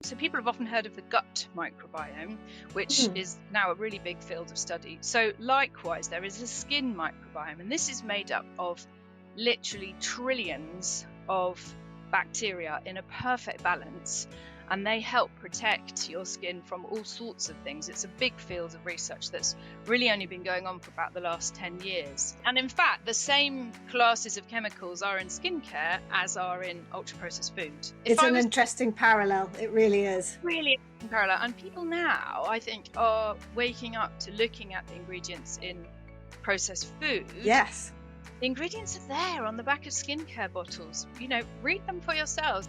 So people have often heard of the gut microbiome, which is now a really big field of study. So likewise, there is a skin microbiome, and this is made up of literally trillions of bacteria in a perfect balance, and they help protect your skin from all sorts of things. It's a big field of research that's really only been going on for about the last 10 years. And in fact, the same classes of chemicals are in skincare as are in ultra-processed food. It's an interesting parallel. It really is. Really interesting parallel. And people now, I think, are waking up to looking at the ingredients in processed food. Yes. The ingredients are there on the back of skincare bottles. Read them for yourselves.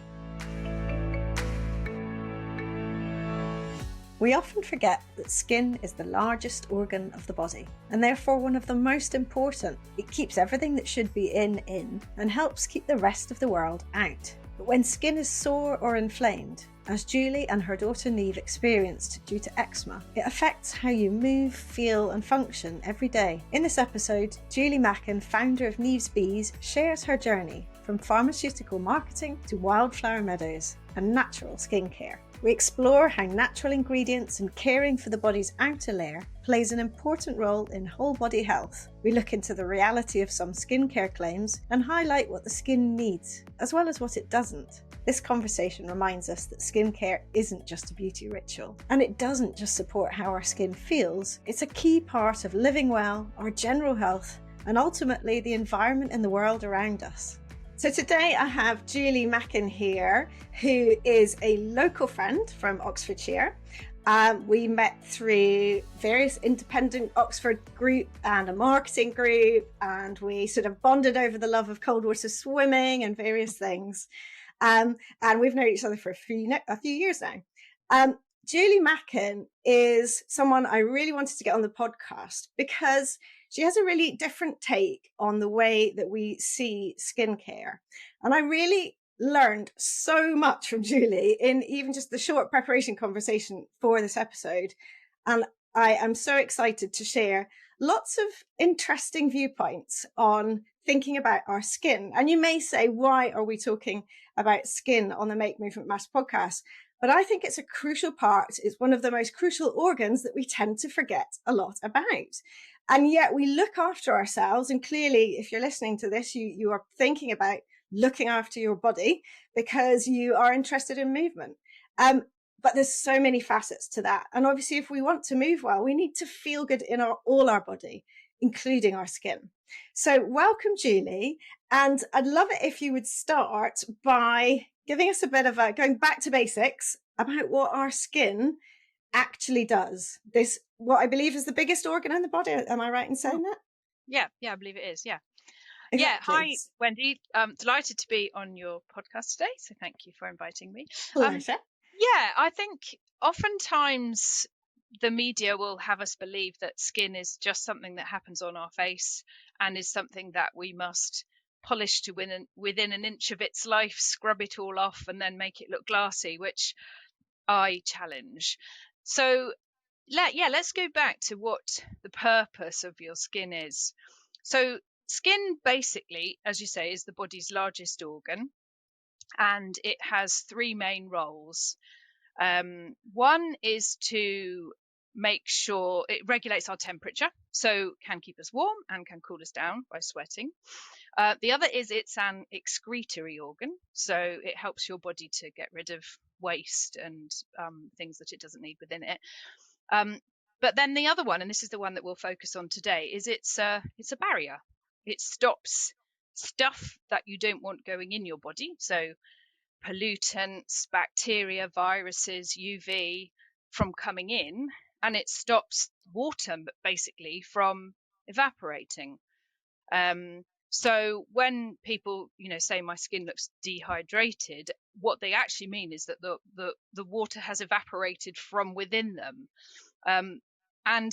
We often forget that skin is the largest organ of the body, and therefore one of the most important. It keeps everything that should be in and helps keep the rest of the world out. But when skin is sore or inflamed, as Julie and her daughter Neve experienced due to eczema, it affects how you move, feel and function every day. In this episode, Julie Macken, founder of Neve's Bees, shares her journey from pharmaceutical marketing to wildflower meadows and natural skincare. We explore how natural ingredients and caring for the body's outer layer plays an important role in whole body health. We look into the reality of some skincare claims and highlight what the skin needs, as well as what it doesn't. This conversation reminds us that skincare isn't just a beauty ritual, and it doesn't just support how our skin feels. It's a key part of living well, our general health, and ultimately the environment and the world around us. So today I have Julie Macken here, who is a local friend from Oxfordshire. We met through various independent Oxford group and a marketing group, and we sort of bonded over the love of cold water swimming and various things. And we've known each other for a few years now. Julie Macken is someone I really wanted to get on the podcast because she has a really different take on the way that we see skincare. And I really learned so much from Julie in even just the short preparation conversation for this episode. And I am so excited to share lots of interesting viewpoints on thinking about our skin. And you may say, why are we talking about skin on the Make Movement Matter podcast? But I think it's a crucial part. It's one of the most crucial organs that we tend to forget a lot about. And yet we look after ourselves. And clearly, if you're listening to this, you are thinking about looking after your body because you are interested in movement. But there's so many facets to that. And obviously, if we want to move well, we need to feel good in all our body, including our skin. So welcome, Julie. And I'd love it if you would start by giving us a bit of going back to basics about what our skin actually does. This, what I believe is the biggest organ in the body. Am I right in saying that? Yeah, I believe it is. Yeah. Exactly. Yeah. Hi, Wendy. Delighted to be on your podcast today. So thank you for inviting me. Pleasure. Yeah, I think oftentimes the media will have us believe that skin is just something that happens on our face and is something that we must polish to within an inch of its life, scrub it all off and then make it look glassy, which I challenge. So let's go back to what the purpose of your skin is. So skin basically, as you say, is the body's largest organ, and it has three main roles. One is to make sure it regulates our temperature, so can keep us warm and can cool us down by sweating. The other is it's an excretory organ, so it helps your body to get rid of waste and things that it doesn't need within it. But then the other one, and this is the one that we'll focus on today, is it's a barrier. It stops stuff that you don't want going in your body, so pollutants, bacteria, viruses, UV from coming in, and it stops water basically from evaporating. So when people, say my skin looks dehydrated, what they actually mean is that the water has evaporated from within them. And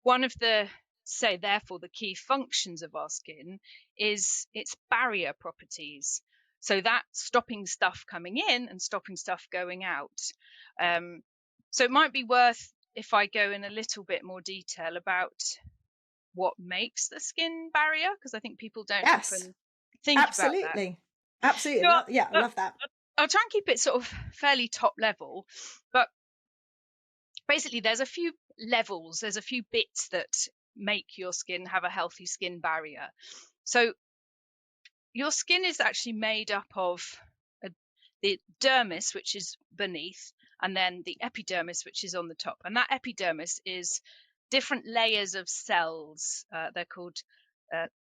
one of therefore the key functions of our skin is its barrier properties. So that's stopping stuff coming in and stopping stuff going out. So it might be worth if I go in a little bit more detail about what makes the skin barrier, because I think people don't often think about that. Absolutely. I love that. I'll try and keep it sort of fairly top level, but basically there's a few levels, there's a few bits that make your skin have a healthy skin barrier. So your skin is actually made up of the dermis, which is beneath, and then the epidermis, which is on the top. And that epidermis is different layers of cells. They're called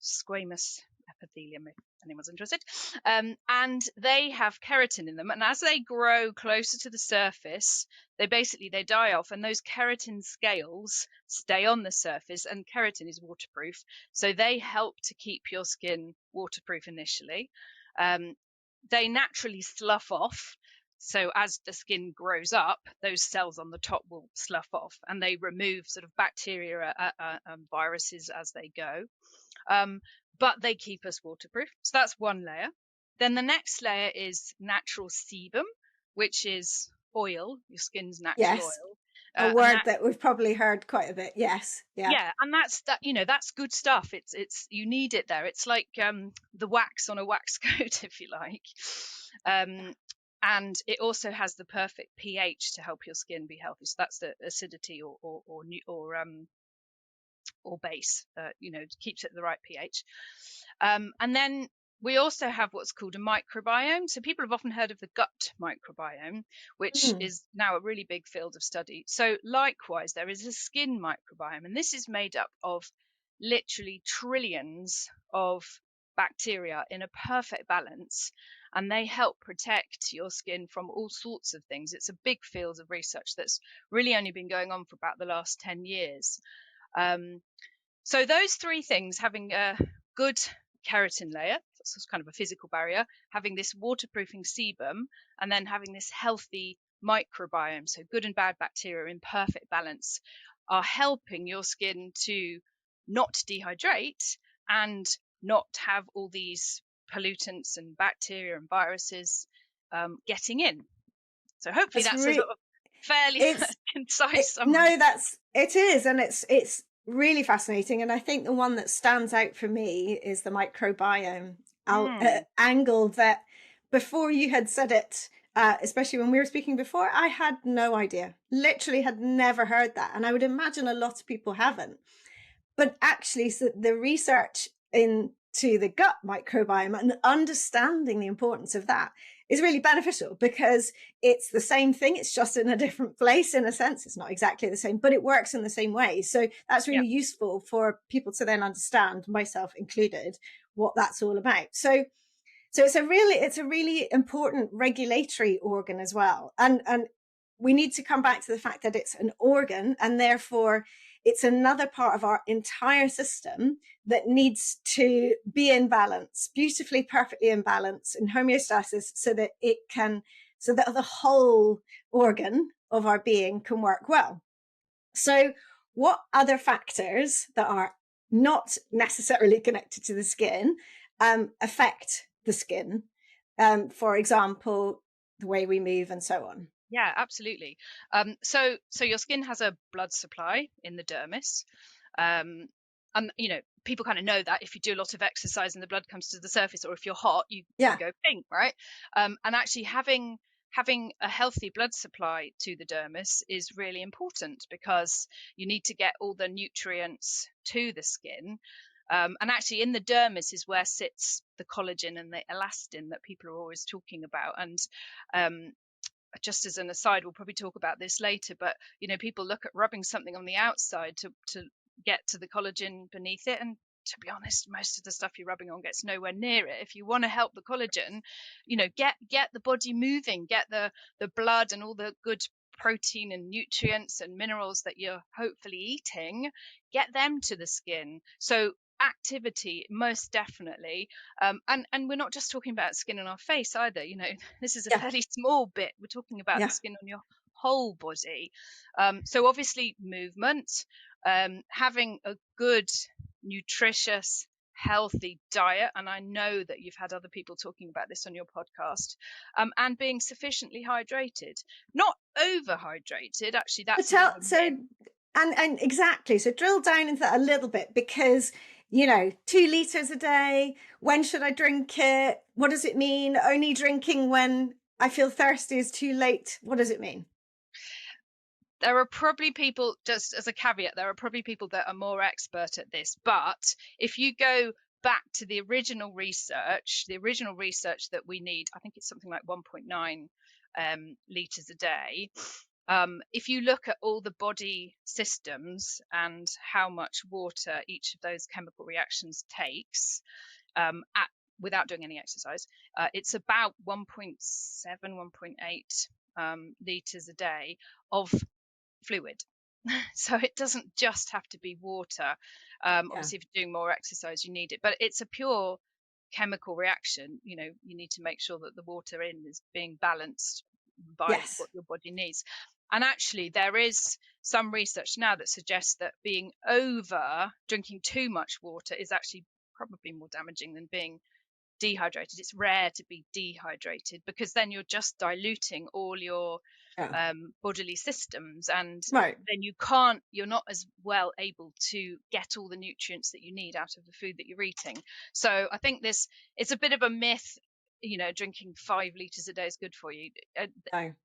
squamous epithelium, if anyone's interested. And they have keratin in them. And as they grow closer to the surface, they die off, and those keratin scales stay on the surface, and keratin is waterproof. So they help to keep your skin waterproof initially. They naturally slough off. So as the skin grows up, those cells on the top will slough off, and they remove sort of bacteria and viruses as they go. But they keep us waterproof. So that's one layer. Then the next layer is natural sebum, which is oil, your skin's natural Yes. oil. A word that we've probably heard quite a bit. Yes. Yeah, and that's good stuff. It's you need it there. It's like the wax on a wax coat, if you like. And it also has the perfect pH to help your skin be healthy. So that's the acidity or base, keeps it at the right pH. And then we also have what's called a microbiome. So people have often heard of the gut microbiome, which is now a really big field of study. So likewise, there is a skin microbiome, and this is made up of literally trillions of bacteria in a perfect balance, and they help protect your skin from all sorts of things. It's a big field of research that's really only been going on for about the last 10 years. So those three things, having a good keratin layer, that's kind of a physical barrier, having this waterproofing sebum, and then having this healthy microbiome, so good and bad bacteria in perfect balance, are helping your skin to not dehydrate and not have all these pollutants and bacteria and viruses getting in. So hopefully that's a sort of fairly concise summary. No, it is, and it's really fascinating. And I think the one that stands out for me is the microbiome angle, that before you had said it, especially when we were speaking before, I had no idea, literally had never heard that. And I would imagine a lot of people haven't. But actually, so the research into the gut microbiome and understanding the importance of that is really beneficial, because it's the same thing. It's just in a different place, in a sense. It's not exactly the same, but it works in the same way. So that's really useful for people to then understand, myself included, what that's all about. So it's a really important regulatory organ as well. And we need to come back to the fact that it's an organ, and therefore it's another part of our entire system that needs to be in balance, beautifully, perfectly in balance, in homeostasis, so that the whole organ of our being can work well. So what other factors that are not necessarily connected to the skin affect the skin? For example, the way we move and so on. Yeah, absolutely. So your skin has a blood supply in the dermis. And people kind of know that if you do a lot of exercise and the blood comes to the surface, or if you're hot, you go pink, right? And actually having a healthy blood supply to the dermis is really important, because you need to get all the nutrients to the skin. And actually in the dermis is where sits the collagen and the elastin that people are always talking about. And just as an aside, we'll probably talk about this later, but people look at rubbing something on the outside to get to the collagen beneath it, and to be honest, most of the stuff you're rubbing on gets nowhere near it. If you want to help the collagen, get the body moving, get the blood and all the good protein and nutrients and minerals that you're hopefully eating, get them to the skin. So activity, most definitely. And we're not just talking about skin on our face either. This is a fairly small bit. We're talking about the skin on your whole body. So obviously movement, having a good, nutritious, healthy diet, and I know that you've had other people talking about this on your podcast, and being sufficiently hydrated, not overhydrated. Actually, that's and exactly. So drill down into that a little bit, because 2 liters a day. When should I drink it? What does it mean? Only drinking when I feel thirsty is too late. What does it mean? There are probably people, just as a caveat, there are probably people that are more expert at this. But if you go back to the original research that we need, I think it's something like 1.9 litres a day. If you look at all the body systems and how much water each of those chemical reactions takes without doing any exercise, it's about 1.7, 1.8 litres a day of fluid. So it doesn't just have to be water. Yeah. Obviously, if you're doing more exercise, you need it, but it's a pure chemical reaction. You need to make sure that the water in is being balanced by Yes. what your body needs. And actually, there is some research now that suggests that drinking too much water is actually probably more damaging than being dehydrated. It's rare to be dehydrated because then you're just diluting all your Yeah. bodily systems, and Right. then you're not as well able to get all the nutrients that you need out of the food that you're eating. So I think it's a bit of a myth, drinking 5 litres a day is good for you. No.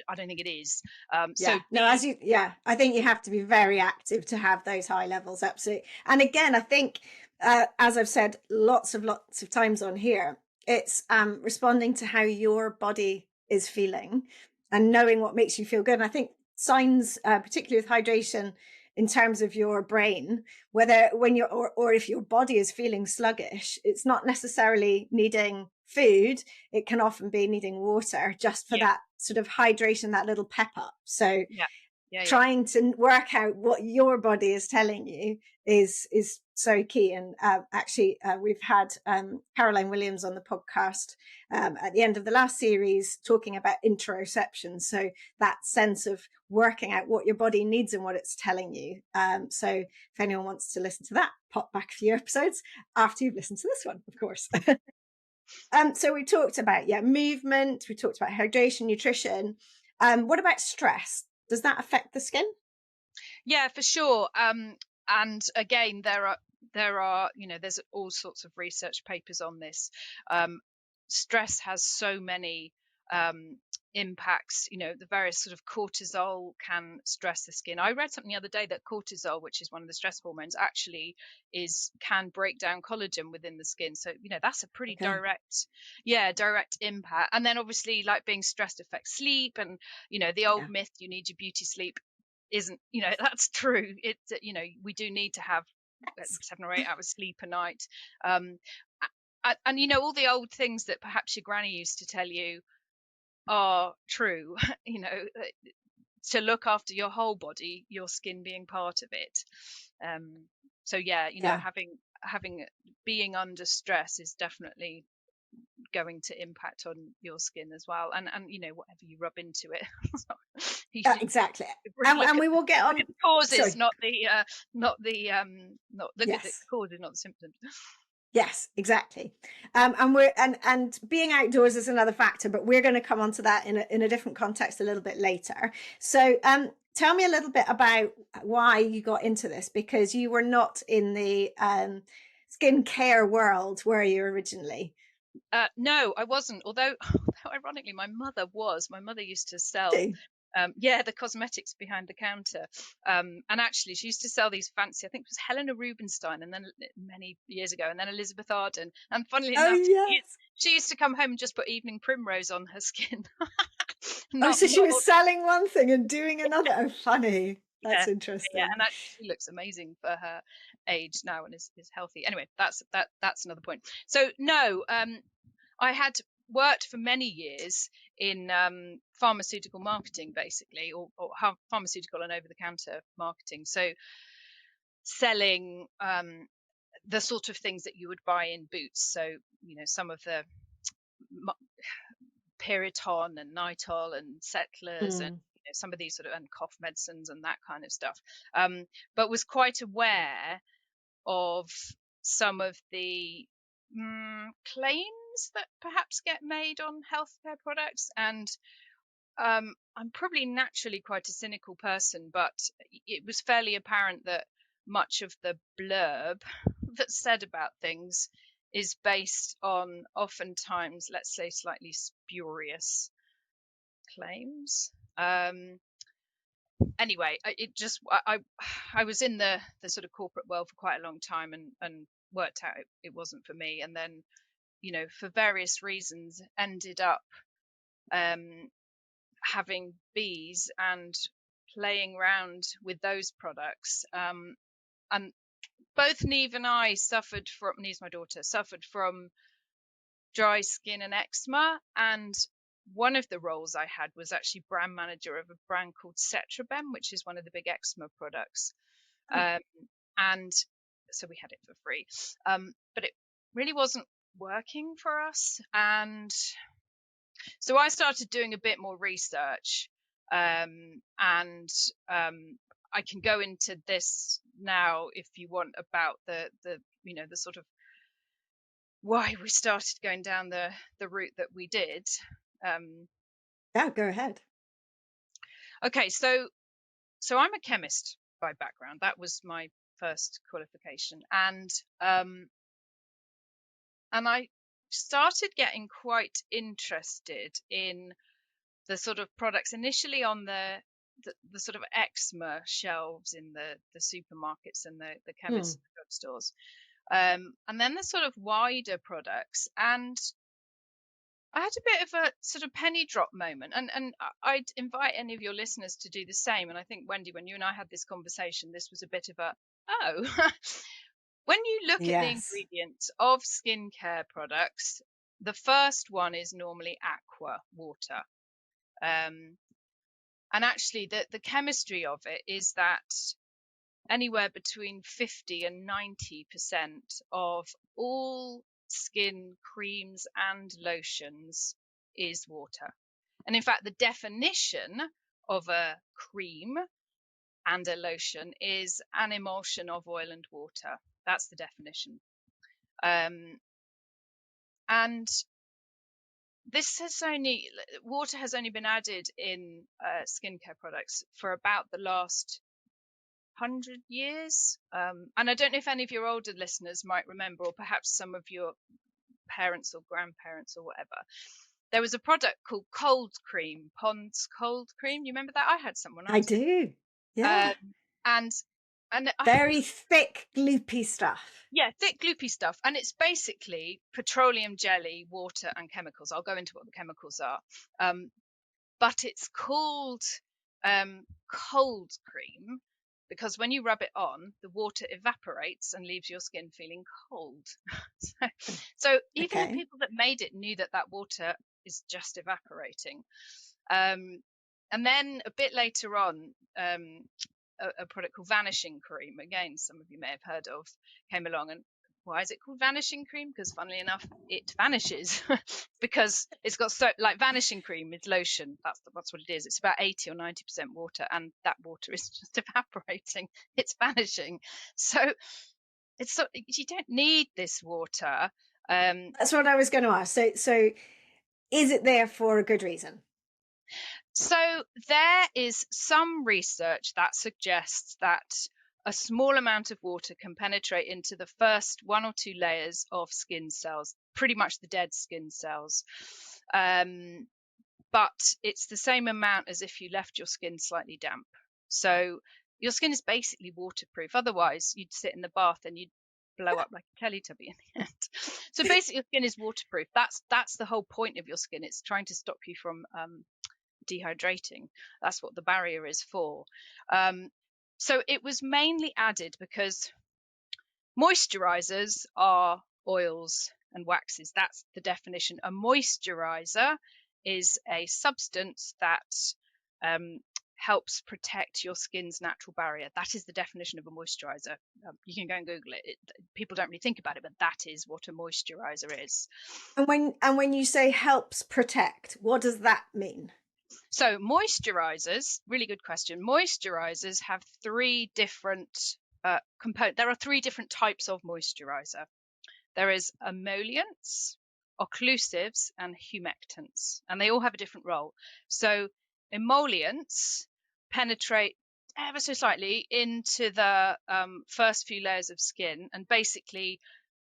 I don't think it is. So Yeah. No, I think you have to be very active to have those high levels. Absolutely. And again, I think, as I've said lots of times on here, it's responding to how your body is feeling and knowing what makes you feel good. And I think signs, particularly with hydration, in terms of your brain, whether when you're or if your body is feeling sluggish, it's not necessarily needing food. It can often be needing water just for yeah, that sort of hydration, that little pep up. So yeah, yeah, yeah. trying to work out what your body is telling you is so key. And actually, we've had Caroline Williams on the podcast at the end of the last series talking about interoception. So that sense of working out what your body needs and what it's telling you. So if anyone wants to listen to that, pop back a few episodes after you've listened to this one, of course. So we talked about movement, we talked about hydration, nutrition. What about stress? Does that affect the skin? Yeah, for sure. And again, there's all sorts of research papers on this. Stress has so many impacts. The various sort of cortisol can stress the skin. I read something the other day that cortisol, which is one of the stress hormones, actually can break down collagen within the skin. So that's a pretty Okay. direct impact. And then obviously, like, being stressed affects sleep, and the old Yeah. myth you need your beauty sleep isn't, that's true. We do need to have Yes. 7 or 8 hours sleep a night. And all the old things that perhaps your granny used to tell you are true. To look after your whole body, your skin being part of it. So yeah, Yeah. having being under stress is definitely going to impact on your skin as well, and whatever you rub into it. you should Exactly. look And at we will get on. the causes, Sorry. not look at the Yes. causes, not the symptoms. Yes, exactly. And being outdoors is another factor, but we're going to come onto that in a different context a little bit later. So tell me a little bit about why you got into this, because you were not in the skincare world, were you originally? No, I wasn't. Although ironically, my mother was. My mother used to sell, Really? the cosmetics behind the counter. And actually, she used to sell these fancy, I think it was Helena Rubinstein, and then many years ago, and then Elizabeth Arden. And funnily Oh, enough, yes. she used to come home and just put evening primrose on her skin. Oh, not, so she not, was selling one thing and doing another. Oh, funny. yeah, That's yeah. interesting. And actually, she looks amazing for her age now and is healthy. Anyway, that's another point. So no, I had worked for many years in pharmaceutical marketing, basically, or pharmaceutical and over-the-counter marketing. So selling the sort of things that you would buy in Boots. So some of the Piriton and Nitol and Settlers, and Mm. some of these sort of, and cough medicines and that kind of stuff. But was quite aware of some of the claims that perhaps get made on healthcare products. And I'm probably naturally quite a cynical person, but it was fairly apparent that much of the blurb that's said about things is based on, oftentimes, let's say, slightly spurious claims. Anyway, I was in the sort of corporate world for quite a long time, and worked out it wasn't for me. And then, for various reasons, ended up having bees and playing around with those products. And both Neve and I suffered from, Neve's my daughter, suffered from dry skin and eczema. And one of the roles I had was actually brand manager of a brand called Cetrabem, which is one of the big eczema products. And so we had it for free. But it really wasn't working for us. And so I started doing a bit more research. And I can go into this now if you want, about the sort of why we started going down the route that we did. Yeah, go ahead. Okay, so I'm a chemist by background. That was my first qualification, and I started getting quite interested in the sort of products initially on the sort of eczema shelves in the supermarkets and the chemists and drugstores, and then the sort of wider products. And I had a bit of a sort of penny drop moment, and I'd invite any of your listeners to do the same. And I think, Wendy, when you and I had this conversation, this was a bit of a, oh, when you look at the Yes. ingredients of skincare products, the first one is normally aqua, water. And actually, the chemistry of it is that anywhere between 50 and 90% of all skin creams and lotions is water. And in fact, the definition of a cream and a lotion is an emulsion of oil and water. That's the definition. And water has only been added in skincare products for about the last 100 years. And I don't know if any of your older listeners might remember, or perhaps some of your parents or grandparents or whatever. There was a product called Cold Cream, Pond's Cold Cream. You remember that? I had some when I I was a do. Yeah. and Very thick, gloopy stuff. yeah, thick gloopy stuff. And it's basically petroleum jelly, water, and chemicals. I'll go into what the chemicals are. But it's called cold cream because when you rub it on, the water evaporates and leaves your skin feeling cold. So even the people that made it knew that water is just evaporating. And then a bit later on, a product called Vanishing Cream, again, some of you may have heard of, came along. And why is it called Vanishing Cream? Because funnily enough, it vanishes because it's got like vanishing cream is lotion. That's what it is. It's about 80 or 90% water, and that water is just evaporating. It's vanishing. So you don't need this water. That's what I was going to ask. So is it there for a good reason? So there is some research that suggests that a small amount of water can penetrate into the first 1 or 2 layers of skin cells, pretty much the dead skin cells. But it's the same amount as if you left your skin slightly damp. So your skin is basically waterproof. Otherwise, you'd sit in the bath and you'd blow up like a Teletubby in the end. So basically, your skin is waterproof. That's the whole point of your skin. It's trying to stop you from dehydrating. That's what the barrier is for. So it was mainly added because moisturizers are oils and waxes. That's the definition. A moisturizer is a substance that helps protect your skin's natural barrier. That is the definition of a moisturizer. You can go and Google it. People don't really think about it, but that is what a moisturizer is. And when you say helps protect, what does that mean? So moisturizers, really good question. Moisturizers have 3 different components. There are 3 different types of moisturizer. There is emollients, occlusives, and humectants, and they all have a different role. So emollients penetrate ever so slightly into the first few layers of skin and basically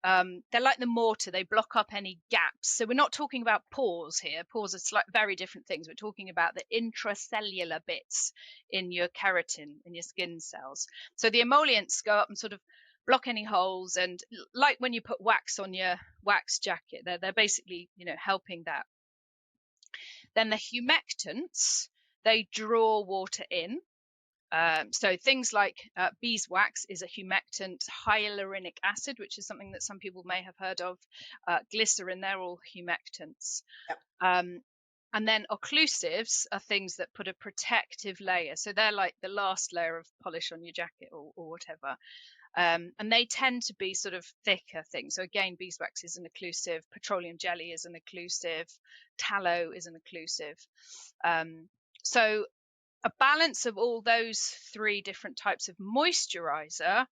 They're like the mortar, they block up any gaps. So we're not talking about pores here. Pores are very different things. We're talking about the intracellular bits in your keratin, in your skin cells. So the emollients go up and sort of block any holes, and like when you put wax on your wax jacket, they're basically, helping that. Then the humectants, they draw water in. So things like beeswax is a humectant, hyaluronic acid, which is something that some people may have heard of, glycerin, they're all humectants. Yep. And then occlusives are things that put a protective layer. So they're like the last layer of polish on your jacket or whatever. And they tend to be sort of thicker things. So again, beeswax is an occlusive, petroleum jelly is an occlusive, tallow is an occlusive. So a balance of all those three different types of moisturizer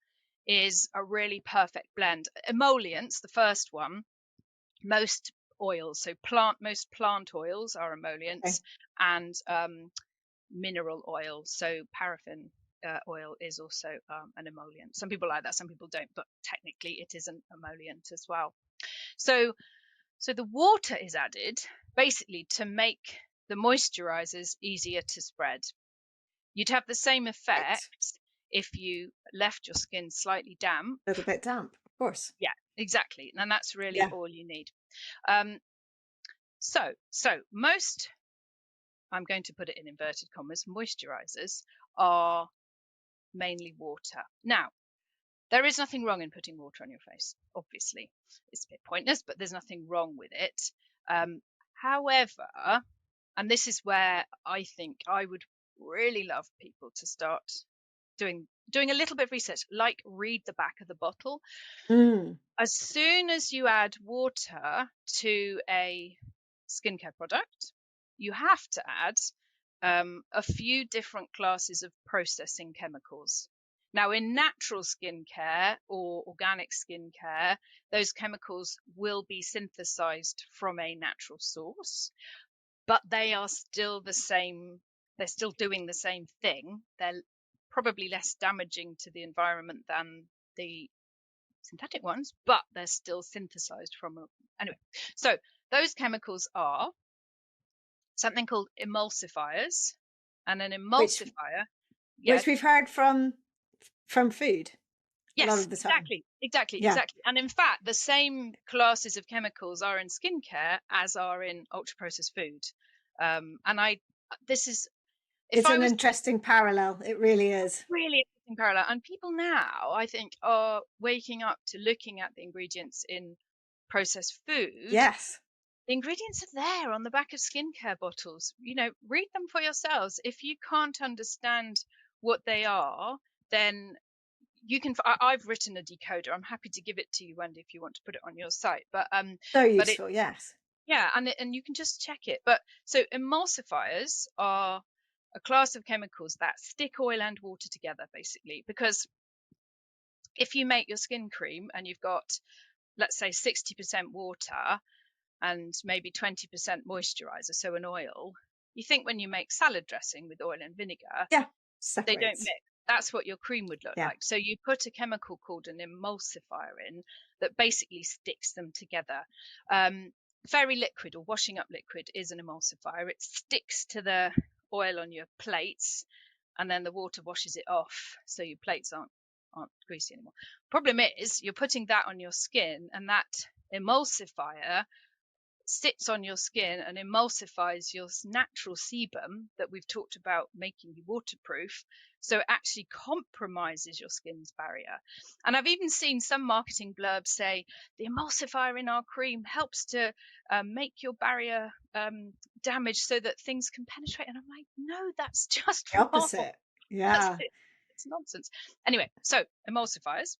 is a really perfect blend. Emollients, the first one, most oils, so most plant oils are emollients, and mineral oil, so paraffin oil is also an emollient. Some people like that, some people don't, but technically it is an emollient as well. So the water is added basically to make the moisturizers easier to spread. You'd have the same effect if you left your skin slightly damp. A little bit damp, of course. Yeah, exactly. And that's really all you need. So most, I'm going to put it in inverted commas, moisturizers are mainly water. Now, there is nothing wrong in putting water on your face, obviously. It's a bit pointless, but there's nothing wrong with it. However, and this is where I think I would really love people to start doing a little bit of research, like read the back of the bottle. As soon as you add water to a skincare product, you have to add a few different classes of processing chemicals. Now, in natural skincare or organic skincare, those chemicals will be synthesized from a natural source, but they are still the same. They're still doing the same thing. They're probably less damaging to the environment than the synthetic ones, but they're still synthesized from anyway. So those chemicals are something called emulsifiers, and an emulsifier, which we've heard from food. Yes, a lot of the time. Exactly. And in fact, the same classes of chemicals are in skincare as are in ultra processed food. It's an interesting parallel. It really is. Really interesting parallel. And people now, I think, are waking up to looking at the ingredients in processed food. Yes. The ingredients are there on the back of skincare bottles. Read them for yourselves. If you can't understand what they are, then you can. I've written a decoder. I'm happy to give it to you, Wendy, if you want to put it on your site. But so useful, yes. Yeah, and you can just check it. But so emulsifiers are a class of chemicals that stick oil and water together, basically, because if you make your skin cream and you've got, let's say, 60% water and maybe 20% moisturizer, so an oil, you think when you make salad dressing with oil and vinegar, they don't mix. That's what your cream would look like. So you put a chemical called an emulsifier in that basically sticks them together. Fairy liquid or washing up liquid is an emulsifier. It sticks to the oil on your plates, and then the water washes it off, so your plates aren't greasy anymore. Problem is, you're putting that on your skin, and that emulsifier sits on your skin and emulsifies your natural sebum that we've talked about making you waterproof. So it actually compromises your skin's barrier. And I've even seen some marketing blurbs say the emulsifier in our cream helps to make your barrier damage so that things can penetrate. And I'm like, no, that's just the opposite. Yeah, it's nonsense. Anyway, so emulsifiers.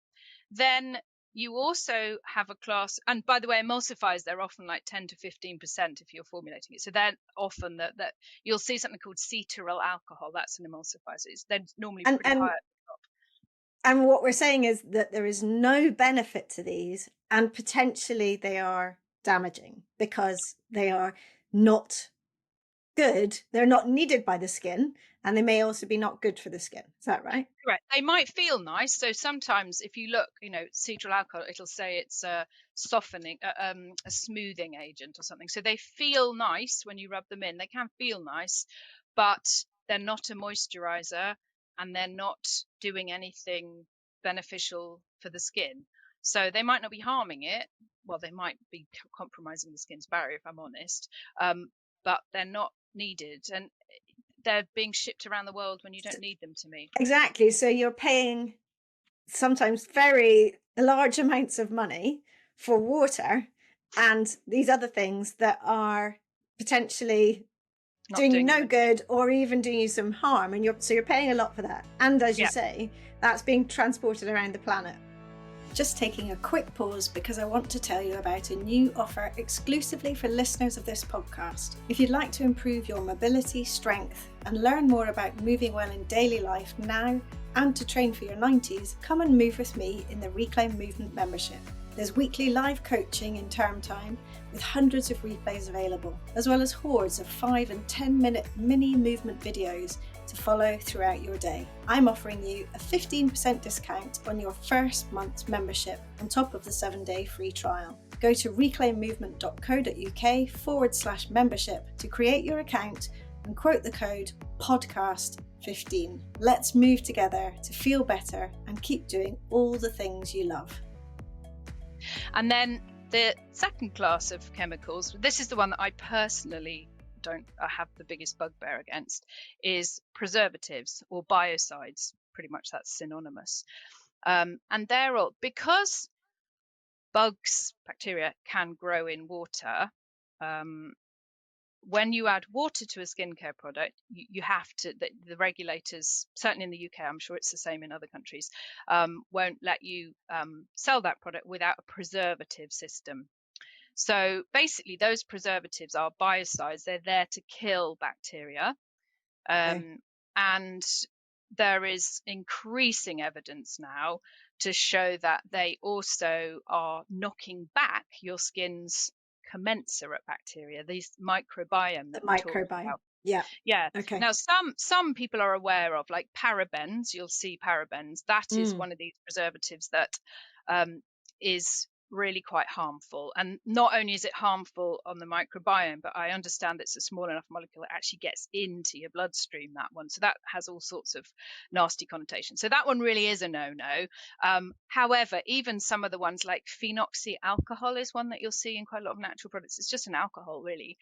Then you also have a class, and by the way, emulsifiers, they're often like 10 to 15% if you're formulating it. So they're often that you'll see something called cetearyl alcohol. That's an emulsifier. So it's then normally pretty high at the top. And what we're saying is that there is no benefit to these, and potentially they are damaging because they are not good. They're not needed by the skin, and they may also be not good for the skin. Is that right? Correct. They might feel nice. So sometimes if you look, cetyl alcohol, it'll say it's a softening, a smoothing agent or something. So they feel nice when you rub them in. They can feel nice, but they're not a moisturizer and they're not doing anything beneficial for the skin. So they might not be harming it. Well, they might be compromising the skin's barrier, if I'm honest, but they're not needed. And they're being shipped around the world when you don't need them to me. Exactly. So you're paying sometimes very large amounts of money for water and these other things that are potentially doing you no good or even doing you some harm, and you're paying a lot for that. And as you say, that's being transported around the planet. Just taking a quick pause because I want to tell you about a new offer exclusively for listeners of this podcast. If you'd like to improve your mobility, strength, and learn more about moving well in daily life now and to train for your 90s, come and move with me in the Reclaim Movement membership. There's weekly live coaching in term time with hundreds of replays available, as well as hordes of 5 and 10-minute mini movement videos to follow throughout your day. I'm offering you a 15% discount on your first month's membership on top of the 7-day free trial. Go to reclaimmovement.co.uk/membership to create your account and quote the code podcast15. Let's move together to feel better and keep doing all the things you love. And then the second class of chemicals, this is the one that I personally have the biggest bugbear against, is preservatives or biocides. Pretty much that's synonymous. And they're all, because bugs, bacteria can grow in water. When you add water to a skincare product, you have to, the regulators, certainly in the UK, I'm sure it's the same in other countries, won't let you sell that product without a preservative system. So basically those preservatives are biocides. They're there to kill bacteria. And there is increasing evidence now to show that they also are knocking back your skin's commensurate bacteria, these microbiome that we talked about. Yeah. Okay. Now some people are aware of, like parabens. You'll see parabens. That is one of these preservatives that is really quite harmful. And not only is it harmful on the microbiome, but I understand it's a small enough molecule that actually gets into your bloodstream, that one. So that has all sorts of nasty connotations. So that one really is a no-no. However, even some of the ones like phenoxy alcohol is one that you'll see in quite a lot of natural products. It's just an alcohol, really.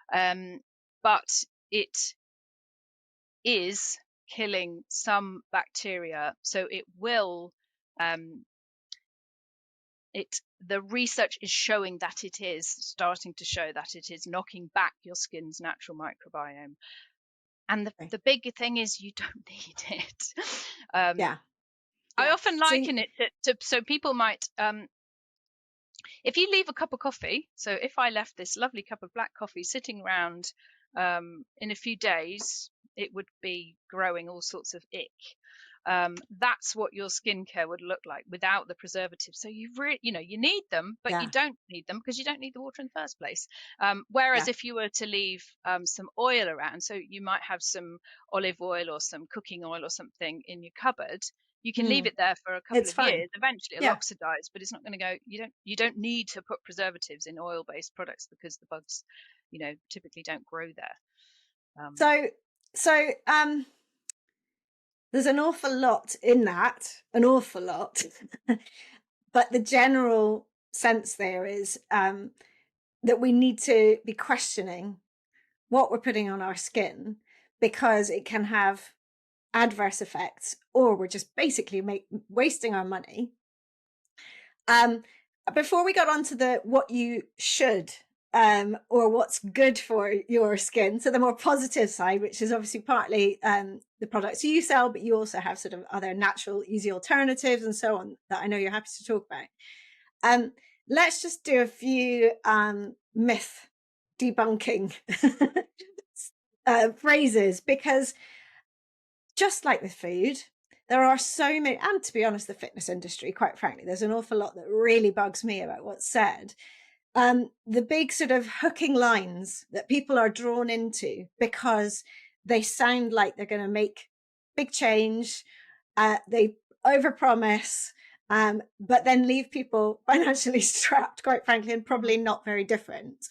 But it is killing some bacteria. So it will... the research is showing that it is starting to show that it is knocking back your skin's natural microbiome. And the big thing is you don't need it. I often liken it to so people might, if you leave a cup of coffee, so if I left this lovely cup of black coffee sitting around in a few days, it would be growing all sorts of ick. That's what your skincare would look like without the preservatives. So you need them, but you don't need them because you don't need the water in the first place. Whereas if you were to leave some oil around, so you might have some olive oil or some cooking oil or something in your cupboard, you can leave it there for a couple of years. Eventually it'll oxidize, but it's not going to go. You don't need to put preservatives in oil-based products because the bugs, typically don't grow there. There's an awful lot in that, but the general sense there is that we need to be questioning what we're putting on our skin, because it can have adverse effects, or we're just basically wasting our money. Before we got onto the what you should or what's good for your skin, so the more positive side, which is obviously partly the products you sell, but you also have sort of other natural, easy alternatives and so on that I know you're happy to talk about. Let's just do a few myth debunking phrases, because just like with food, there are so many, and to be honest, the fitness industry, quite frankly, there's an awful lot that really bugs me about what's said. The big sort of hooking lines that people are drawn into because they sound like they're going to make big change. They overpromise, but then leave people financially strapped, quite frankly, and probably not very different.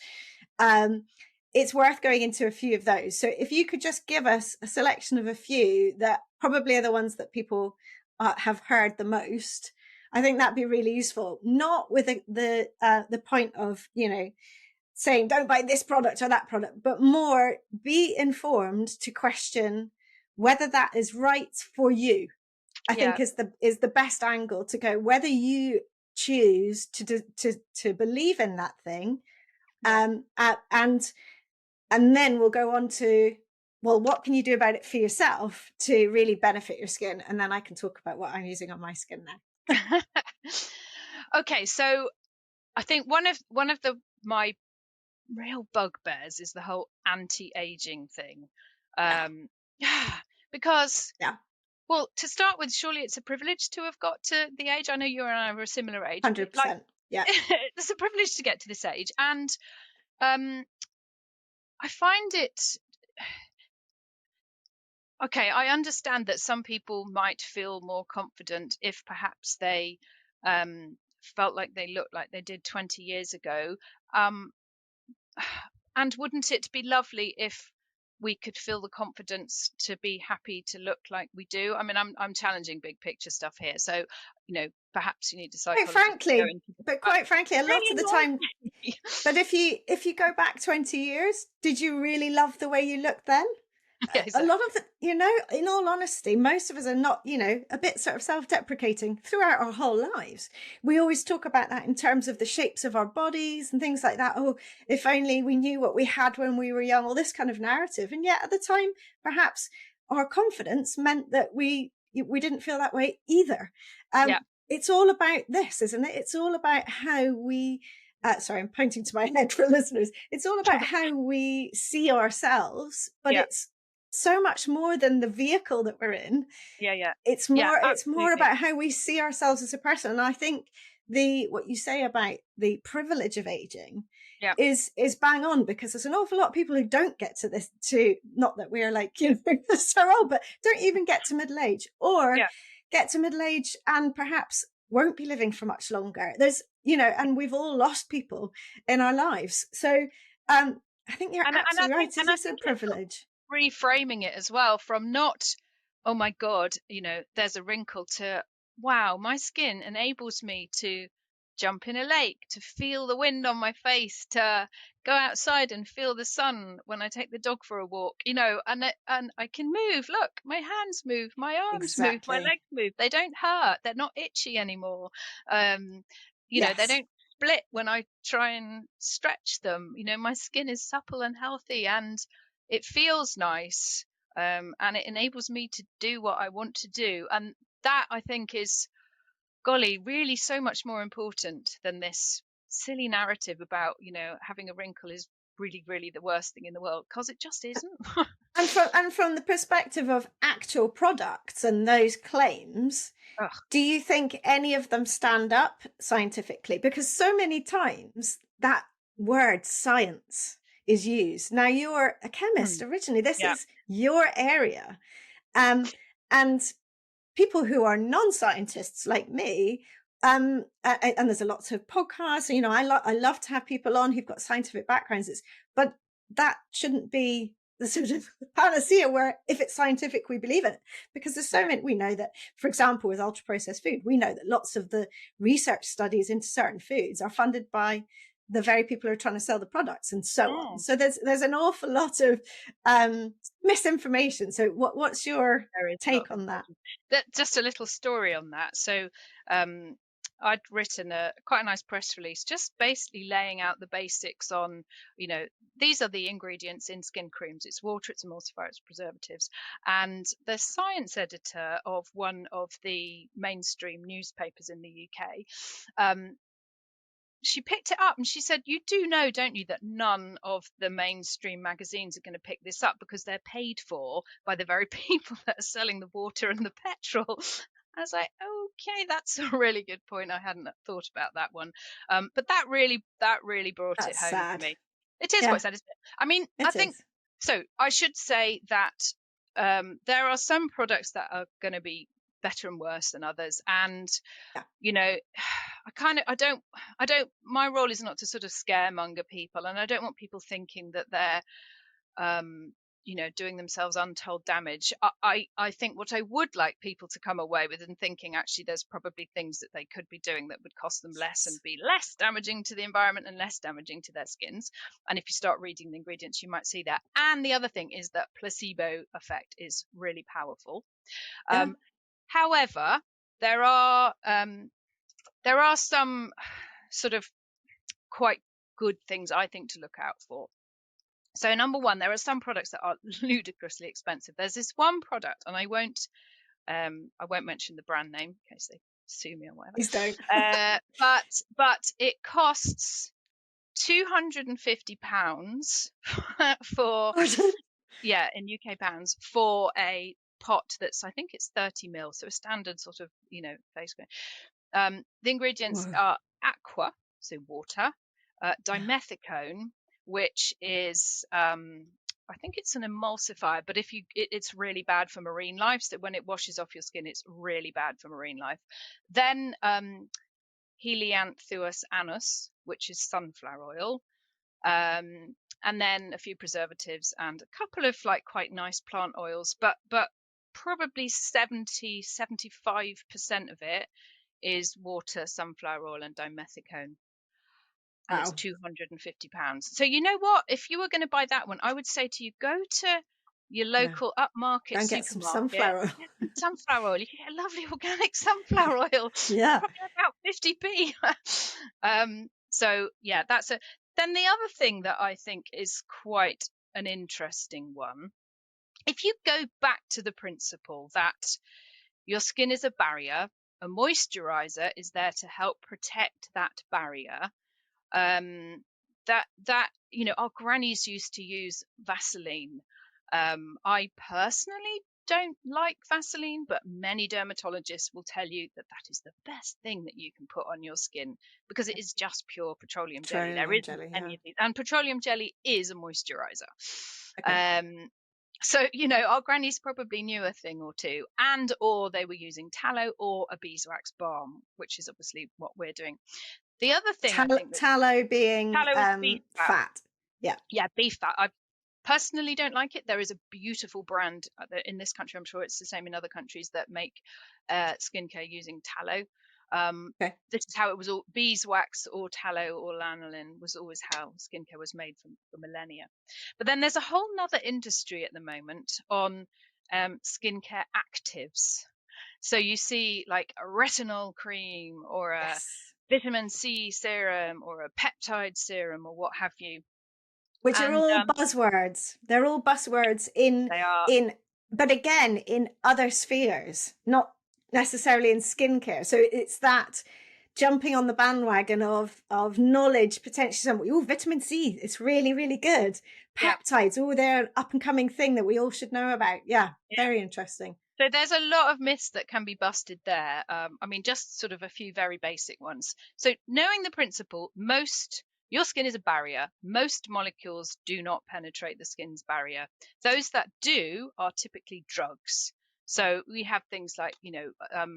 Um, it's worth going into a few of those. So if you could just give us a selection of a few that probably are the ones that people have heard the most, I think that'd be really useful. Not with the point of, saying don't buy this product or that product, but more be informed to question whether that is right for you. I Yeah. think is the best angle to go, whether you choose to believe in that thing, Yeah. and then we'll go on to, well, what can you do about it for yourself to really benefit your skin, and then I can talk about what I'm using on my skin now. Okay, so I think one of my real bugbears is the whole anti-aging thing. Yeah, Yeah, because, yeah, well, to start with, surely it's a privilege to have got to the age. I know you and I are a similar age. 100%. Yeah. It's a privilege to get to this age, and um, I find it okay. I understand that some people might feel more confident if perhaps they felt like they looked like they did 20 years ago. Um, And wouldn't it be lovely if we could feel the confidence to be happy to look like we do? I mean, I'm challenging big picture stuff here, so perhaps you need a Quite psychologist to go frankly, into this. but But quite frankly, a it lot really of the time. annoys me. But if you go back 20 years, did you really love the way you looked then? Yeah, A lot exactly. of the, in all honesty, most of us are not, a bit sort of self-deprecating throughout our whole lives. We always talk about that in terms of the shapes of our bodies and things like that. Oh, if only we knew what we had when we were young, all this kind of narrative. And yet at the time, perhaps our confidence meant that we didn't feel that way either. Yeah. It's all about this, isn't it? It's all about how we sorry, I'm pointing to my head for listeners. It's all about how we see ourselves, but Yeah. it's so much more than the vehicle that we're in. Yeah. Yeah. It's Yeah. more Absolutely. about how we see ourselves as a person. And I think the what you say about the privilege of aging Yeah. is bang on, because there's an awful lot of people who don't get to this, to not that we're like so old, but don't even get to middle age, or Yeah. get to middle age and perhaps won't be living for much longer. There's and we've all lost people in our lives. So I think you're And I absolutely think right. It and I is a think it's privilege. reframing it as well from not, oh my God, there's a wrinkle, to, wow, my skin enables me to jump in a lake, to feel the wind on my face, to go outside and feel the sun when I take the dog for a walk, and I can move. Look, my hands move, my arms move, my Exactly. legs move. They don't hurt. They're not itchy anymore. Um, they Yes. don't split when I try and stretch them. My skin is supple and healthy, and it feels nice, and it enables me to do what I want to do. And that, I think, is, golly, really so much more important than this silly narrative about, having a wrinkle is really, really the worst thing in the world, because it just isn't. And from the perspective of actual products and those claims, Ugh. do you think any of them stand up scientifically? Because so many times that word science is used. Now, you're a chemist Mm. originally. This Yeah. is your area. And people who are non-scientists like me, and there's a lot of podcasts, I love to have people on who've got scientific backgrounds, but that shouldn't be the sort of panacea where if it's scientific we believe in it, because there's so Yeah. many. We know that, for example, with ultra processed food, we know that lots of the research studies into certain foods are funded by the very people who are trying to sell the products, and so on. Mm. So there's an awful lot of misinformation. So what's your There is take lots of on that? problems. Just a little story on that. So, um, I'd written quite a nice press release, just basically laying out the basics on, you know, these are the ingredients in skin creams. It's water, it's emulsifier, it's preservatives. And the science editor of one of the mainstream newspapers in the UK, um, she picked it up and she said, "You do know, don't you, that none of the mainstream magazines are going to pick this up because they're paid for by the very people that are selling the water and the petrol." I was like, okay, that's a really good point. I hadn't thought about that one. But that really brought it That's home for sad. me. It is Yeah, quite sad, isn't it? I mean, I it think is. So I should say that there are some products that are going to be better and worse than others, and Yeah. you know, I don't. My role is not to sort of scaremonger people, and I don't want people thinking that they're doing themselves untold damage. I think what I would like people to come away with and thinking, actually, there's probably things that they could be doing that would cost them less and be less damaging to the environment and less damaging to their skins. And if you start reading the ingredients, you might see that. And the other thing is that placebo effect is really powerful. Yeah. However, there are some sort of quite good things I think to look out for. So number one, there are some products that are ludicrously expensive. There's this one product, and I won't mention the brand name in case they sue me or whatever. Please don't. But it costs £250 for in UK pounds for a pot that's, I think it's 30 mil, so a standard sort of face cream. The ingredients are aqua, so water, dimethicone, which is I think it's an emulsifier, but it's really bad for marine life. So when it washes off your skin, it's really bad for marine life. Then Helianthus annus, which is sunflower oil, and then a few preservatives and a couple of quite nice plant oils, but probably 75% of it is water, sunflower oil, and dimethicone. And it's £250. So you know what? If you were going to buy that one, I would say to you, go to your local upmarket Go and get some sunflower oil. Get some sunflower oil. You can get lovely organic sunflower oil. Yeah. Probably about 50p. So yeah, then the other thing that I think is quite an interesting one, if you go back to the principle that your skin is a barrier, a moisturizer is there to help protect that barrier. Our grannies used to use Vaseline. I personally don't like Vaseline, but many dermatologists will tell you that is the best thing that you can put on your skin because it is just pure petroleum jelly. There isn't any of these, and petroleum jelly is a moisturizer. Okay. So, our grannies probably knew a thing or two, or they were using tallow or a beeswax balm, which is obviously what we're doing. The other thing I think tallow being beef fat. Yeah, beef fat. I personally don't like it. There is a beautiful brand in this country, I'm sure it's the same in other countries, that make skincare using tallow. This is how it was all. Beeswax or tallow or lanolin was always how skincare was made for millennia. But then there's a whole nother industry at the moment on skincare actives. So you see like a retinol cream or a vitamin C serum or a peptide serum or what have you. Which are all buzzwords. They're all buzzwords but again, in other spheres, not necessarily in skincare. So it's that jumping on the bandwagon of knowledge, potentially vitamin C, it's really, really good. Peptides, they're an up and coming thing that we all should know about. Yeah, very interesting. So there's a lot of myths that can be busted there. Just sort of a few very basic ones. So knowing the principle, your skin is a barrier. Most molecules do not penetrate the skin's barrier. Those that do are typically drugs. So we have things like,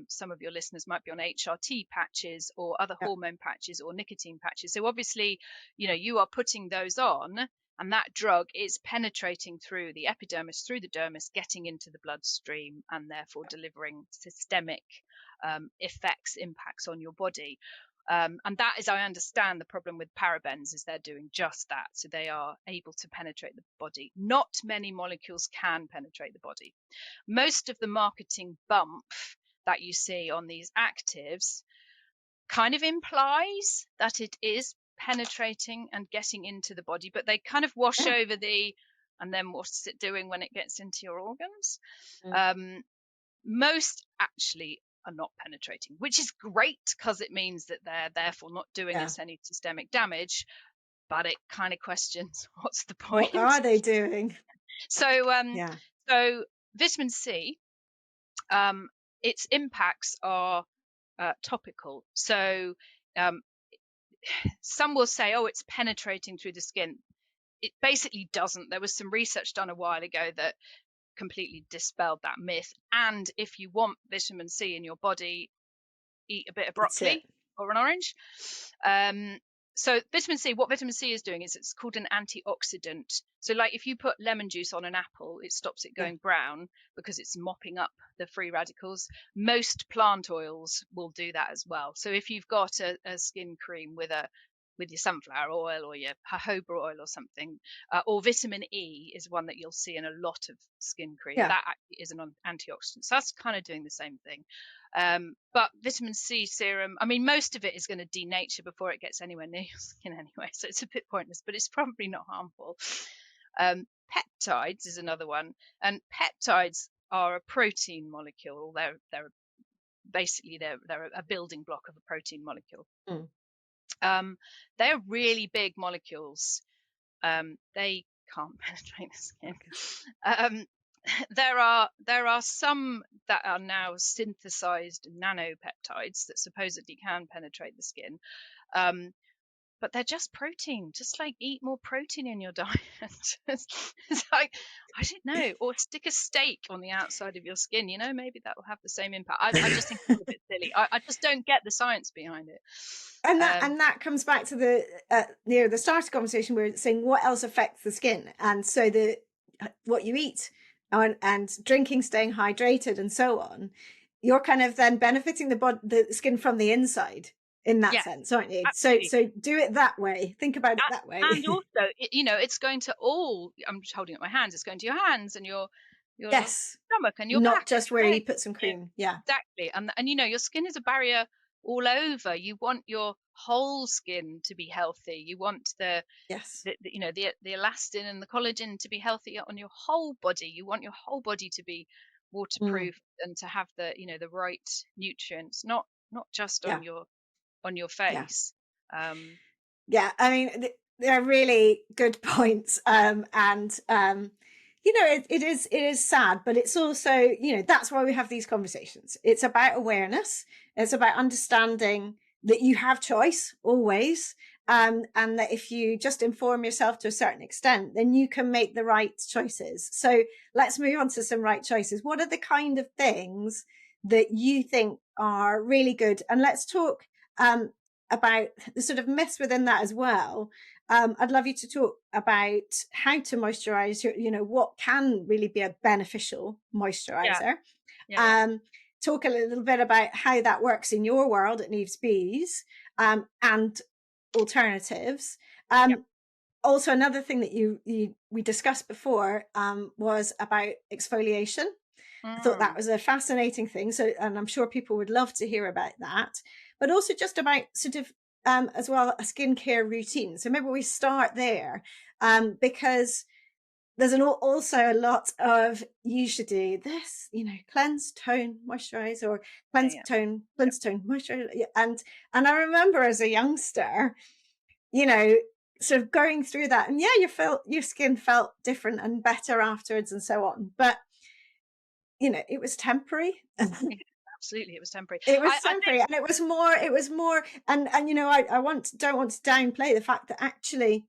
some of your listeners might be on HRT patches or other hormone patches or nicotine patches. So obviously, you are putting those on, and that drug is penetrating through the epidermis, through the dermis, getting into the bloodstream, and therefore delivering systemic impacts on your body. And that is, I understand, the problem with parabens is they're doing just that. So they are able to penetrate the body. Not many molecules can penetrate the body. Most of the marketing bump that you see on these actives kind of implies that it is penetrating and getting into the body, but they kind of wash over and then what's it doing when it gets into your organs? Most actually are not penetrating, which is great because it means that they're therefore not doing us any systemic damage, but it kind of questions what's the point. What are they doing? So vitamin C, its impacts are topical. So some will say, it's penetrating through the skin. it basically doesn't. There was some research done a while ago that completely dispelled that myth. And if you want vitamin C in your body, eat a bit of That's it. broccoli or an orange. So vitamin C, what vitamin C is doing is it's called an antioxidant. So like if you put lemon juice on an apple, it stops it Yeah. going brown because it's mopping up the free radicals. Most plant oils will do that as well. So if you've got a skin cream with your sunflower oil or your jojoba oil or something, or vitamin E is one that you'll see in a lot of skin cream. Yeah. That actually is an antioxidant. So that's kind of doing the same thing. But vitamin C serum, I mean, most of it is going to denature before it gets anywhere near your skin anyway, so it's a bit pointless, but it's probably not harmful. Peptides is another one, and peptides are a protein molecule. They're basically they're a building block of a protein molecule. They're really big molecules. They can't penetrate the skin. There are some that are now synthesized nanopeptides that supposedly can penetrate the skin, but they're just protein. Just like eat more protein in your diet. It's like, I don't know, or stick a steak on the outside of your skin. Maybe that will have the same impact. I just think it's a bit silly. I just don't get the science behind it. And that comes back to the the start of the conversation. We're saying what else affects the skin, and so what you eat and drinking, staying hydrated, and so on. You're kind of then benefiting the skin from the inside in that Yeah, sense, aren't you? absolutely. So do it that way. Think about it that way. And also, it's going to I'm just holding up my hands. It's going to your hands and your Yes, stomach and your not back and just your where legs. you put some cream. Yeah, Exactly. And your skin is a barrier all over. You want your whole skin to be healthy. You want yes, the elastin and the collagen to be healthy on your whole body. You want your whole body to be waterproof and to have the right nutrients, not just yeah, on your yeah. face. Yeah, I mean, they're really good points. And it is sad, but it's also, that's why we have these conversations. It's about awareness. It's about understanding that you have choice always. And that if you just inform yourself to a certain extent, then you can make the right choices. So let's move on to some right choices. What are the kind of things that you think are really good? And let's talk about the sort of myths within that as well. I'd love you to talk about how to moisturize what can really be a beneficial moisturizer. Yeah. Talk a little bit about how that works in your world at Neves Bees, and alternatives. Yeah. Also, another thing that we discussed before was about exfoliation. I thought that Mm. was a fascinating thing. So, and I'm sure people would love to hear about that, but also just about sort of, as well, a skincare routine. So maybe we start there, because there's also a lot of, you should do this, cleanse, tone, moisturize, or cleanse, Yeah. cleanse, tone, moisturize. And I remember as a youngster, sort of going through that, and your skin felt different and better afterwards and so on. But it was temporary. Yeah, absolutely, it was temporary. It was I think temporary, and it was more, and I don't want to downplay the fact that actually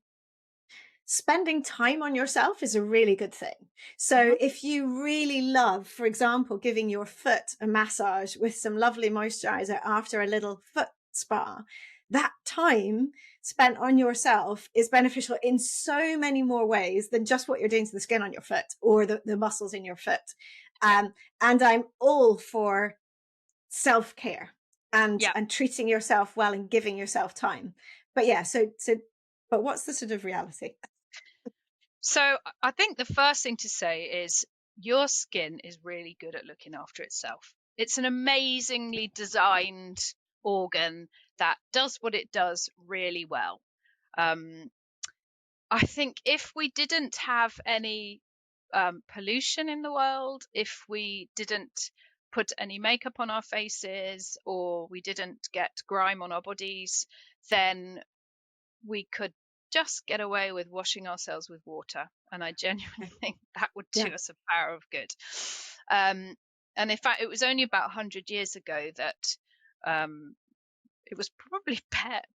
spending time on yourself is a really good thing. So mhm, if you really love, for example, giving your foot a massage with some lovely moisturizer after a little foot spa, that time spent on yourself is beneficial in so many more ways than just what you're doing to the skin on your foot or the muscles in your foot. yeah, And I'm all for self-care and yeah. treating yourself well and giving yourself time. But yeah, but what's the sort of reality? So I think the first thing to say is your skin is really good at looking after itself. It's an amazingly designed organ that does what it does really well. Um, I think if we didn't have any pollution in the world, if we didn't put any makeup on our faces or we didn't get grime on our bodies, then we could just get away with washing ourselves with water. And I genuinely think that would Yeah. do us a power of good. And in fact, it was only about 100 years ago that it was probably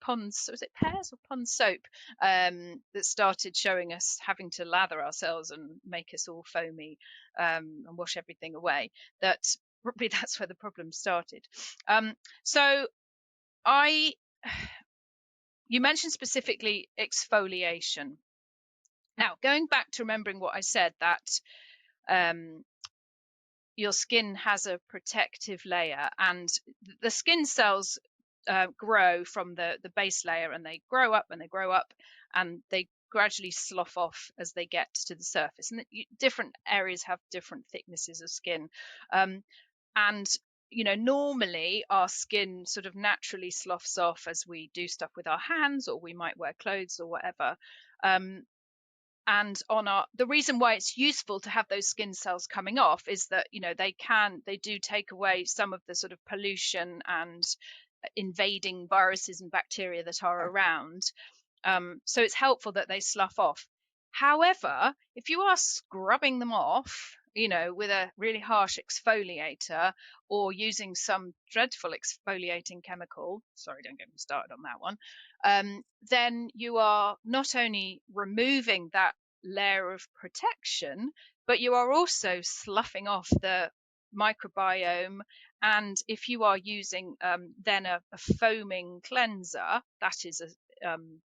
Pond's, was it Pears or Pond's soap, that started showing us having to lather ourselves and make us all foamy, and wash everything away. That probably that's where the problem started. So I, you mentioned specifically exfoliation. Now, going back to remembering what I said, that your skin has a protective layer, and the skin cells grow from the base layer, and they grow up and they grow up, and they gradually slough off as they get to the surface. And different areas have different thicknesses of skin. And normally our skin sort of naturally sloughs off as we do stuff with our hands, or we might wear clothes or whatever. And the reason why it's useful to have those skin cells coming off is that they do take away some of the sort of pollution and invading viruses and bacteria that are around. So it's helpful that they slough off. However, if you are scrubbing them off, with a really harsh exfoliator, or using some dreadful exfoliating chemical, sorry, don't get me started on that one, then you are not only removing that layer of protection, but you are also sloughing off the microbiome. And if you are using then a foaming cleanser, that is an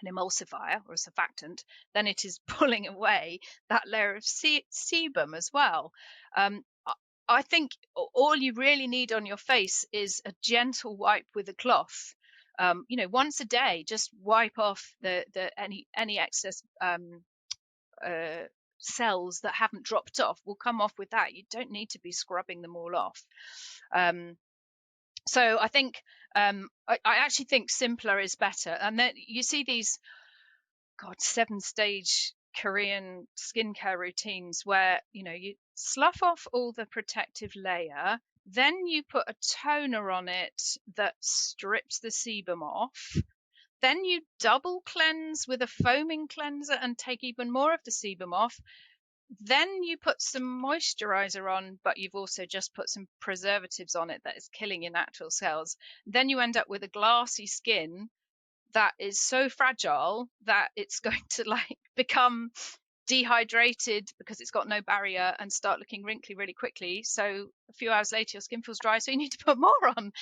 emulsifier or a surfactant, then it is pulling away that layer of sebum as well. I think all you really need on your face is a gentle wipe with a cloth. Once a day, just wipe off any excess cells that haven't dropped off. Will come off with that. You don't need to be scrubbing them all off. So I think I actually think simpler is better. And then you see these 7-stage Korean skincare routines where you slough off all the protective layer, then you put a toner on it that strips the sebum off, then you double cleanse with a foaming cleanser and take even more of the sebum off. Then you put some moisturizer on, but you've also just put some preservatives on it that is killing your natural cells. Then you end up with a glassy skin that is so fragile that it's going to become dehydrated because it's got no barrier and start looking wrinkly really quickly. So a few hours later, your skin feels dry, so you need to put more on.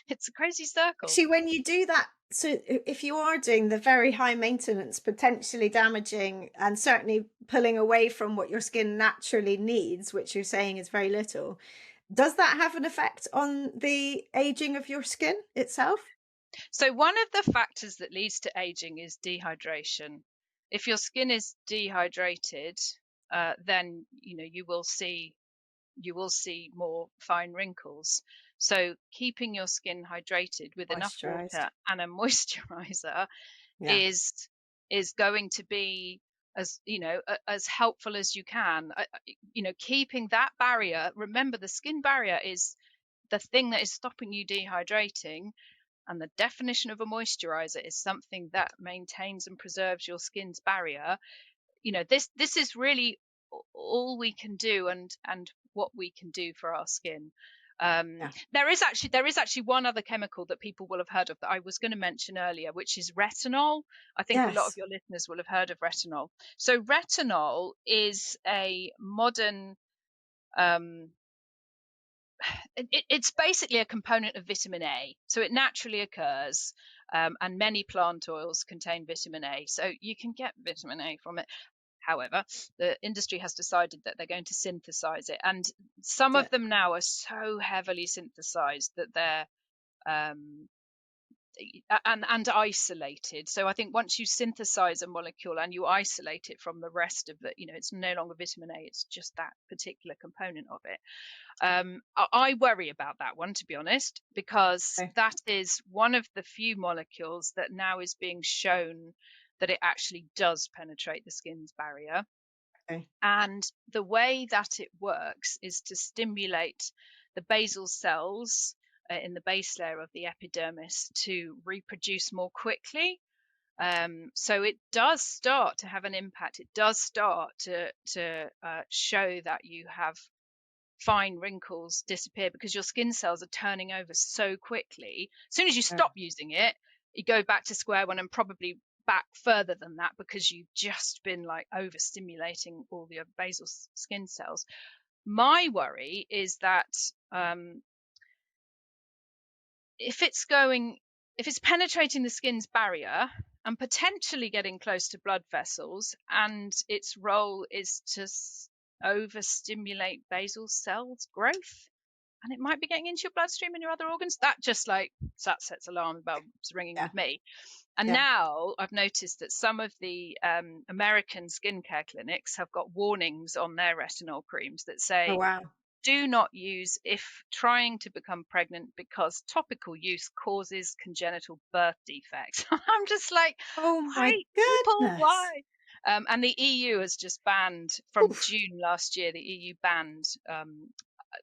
It's a crazy circle. See, when you do that, so if you are doing the very high maintenance, potentially damaging and certainly pulling away from what your skin naturally needs, which you're saying is very little, does that have an effect on the aging of your skin itself? So one of the factors that leads to aging is dehydration. If your skin is dehydrated, then you will see more fine wrinkles. So keeping your skin hydrated with enough water and a moisturizer is going to be as helpful as you can. Keeping that barrier. Remember, the skin barrier is the thing that is stopping you dehydrating. And the definition of a moisturizer is something that maintains and preserves your skin's barrier. This is really all we can do, and what we can do for our skin. There is actually one other chemical that people will have heard of that I was going to mention earlier, which is retinol. I think a lot of your listeners will have heard of retinol. So retinol is a modern it's basically a component of vitamin A. So it naturally occurs, and many plant oils contain vitamin A. So you can get vitamin A from it. However, the industry has decided that they're going to synthesize it. And some of them now are so heavily synthesized that they're and isolated. So I think once you synthesize a molecule and you isolate it from the rest of it, it's no longer vitamin A, it's just that particular component of it. I worry about that one, to be honest, because that is one of the few molecules that now is being shown that it actually does penetrate the skin's barrier. And the way that it works is to stimulate the basal cells in the base layer of the epidermis to reproduce more quickly. So it does start to have an impact. It does start to show that you have fine wrinkles disappear because your skin cells are turning over so quickly. As soon as you Sure. stop using it, you go back to square one, and probably back further than that, because you've just been like overstimulating all the basal skin cells. My worry is that if it's penetrating the skin's barrier and potentially getting close to blood vessels, and its role is to overstimulate basal cells growth, and it might be getting into your bloodstream and your other organs, that just like that sets alarm bells ringing Yeah. with me. And Yeah. now I've noticed that some of the American skincare clinics have got warnings on their retinol creams that Oh say, wow. do not use if trying to become pregnant, because topical use causes congenital birth defects. I'm just like, Oh my why, people, goodness. why? And the EU has just banned, from Oof. June last year, the EU banned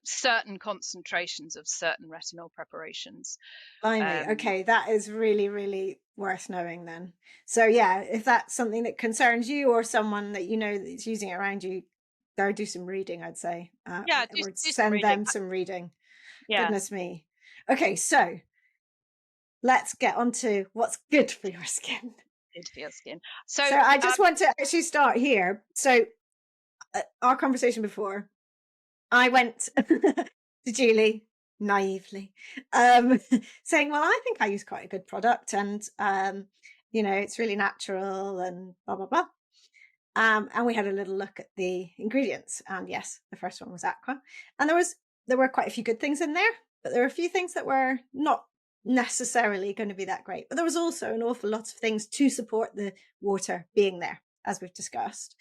certain concentrations of certain retinol preparations. Blimey. Um, Okay, that is really, really worth knowing then. So yeah, if that's something that concerns you or someone that you know that's using it around you, go do some reading, I'd say. yeah, Or do some send reading. them some reading. Yeah, Goodness me. Okay, so let's get on to what's good for your skin. good for your skin. So, So I just want to actually start here. So our conversation before, I went to Julie naively, saying, "Well, I think I use quite a good product, and it's really natural, and blah blah blah." And we had a little look at the ingredients, and yes, the first one was aqua, and there were quite a few good things in there, but there were a few things that were not necessarily going to be that great. But there was also an awful lot of things to support the water being there, as we've discussed.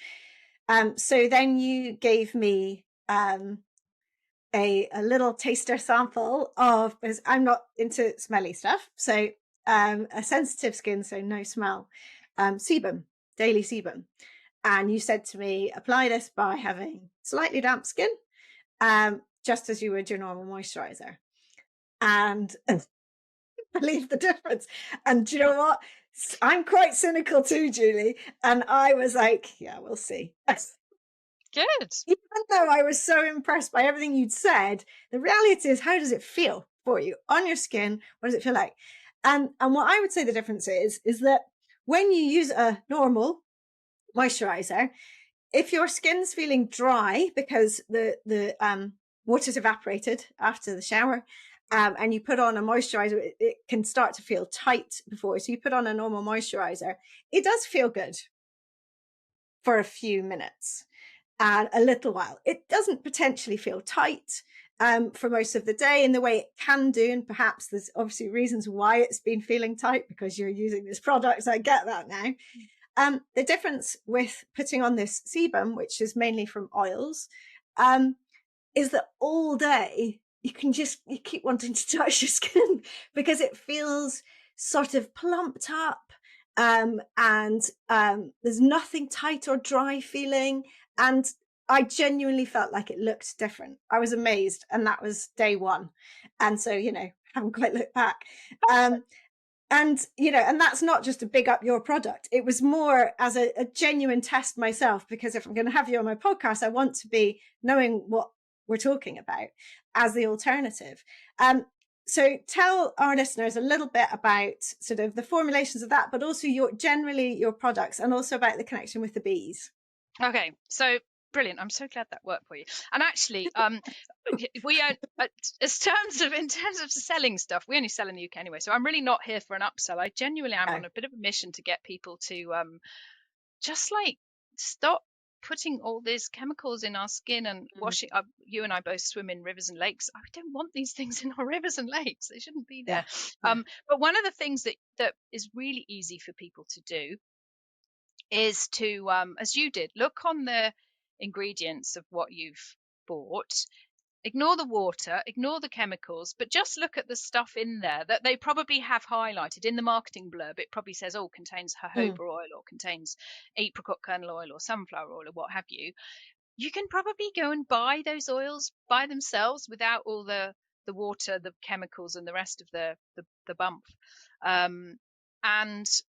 So then you gave me a little taster sample of, because I'm not into smelly stuff, so a sensitive skin, so no smell, sebum, daily sebum. And you said to me, apply this by having slightly damp skin, just as you would your normal moisturizer. And believe the difference. And do you know what? I'm quite cynical too, Julie. And I was like, yeah, we'll see. good. Even though I was so impressed by everything you'd said, the reality is, how does it feel for you on your skin? What does it feel like? And what I would say the difference is that when you use a normal moisturizer, if your skin's feeling dry because the water's evaporated after the shower, and you put on a moisturizer, it can start to feel tight before. So you put on a normal moisturizer, it does feel good for a few minutes and a little while. It doesn't potentially feel tight for most of the day in the way it can do. And perhaps there's obviously reasons why it's been feeling tight because you're using this product. So I get that now. The difference with putting on this sebum, which is mainly from oils, is that all day you keep wanting to touch your skin because it feels sort of plumped up, and there's nothing tight or dry feeling. And I genuinely felt like it looked different. I was amazed, and that was day one. And so, haven't quite looked back. And that's not just to big up your product. It was more as a genuine test myself, because if I'm going to have you on my podcast, I want to be knowing what we're talking about as the alternative. So tell our listeners a little bit about sort of the formulations of that, but also generally your products, and also about the connection with the bees. Okay, so brilliant. I'm so glad that worked for you. And actually, we in terms of selling stuff, we only sell in the UK anyway. So I'm really not here for an upsell. I genuinely am Oh. on a bit of a mission to get people to just like stop putting all these chemicals in our skin and washing up. You and I both swim in rivers and lakes. I don't want these things in our rivers and lakes. They shouldn't be Yeah. there. Yeah. But one of the things that is really easy for people to do is to, as you did, look on the ingredients of what you've bought. Ignore the water, ignore the chemicals, but just look at the stuff in there that they probably have highlighted in the marketing blurb. It probably says, oh, contains jojoba oil, or contains apricot kernel oil, or sunflower oil, or what have you. You can probably go and buy those oils by themselves without all the water, the chemicals, and the rest of the bump. And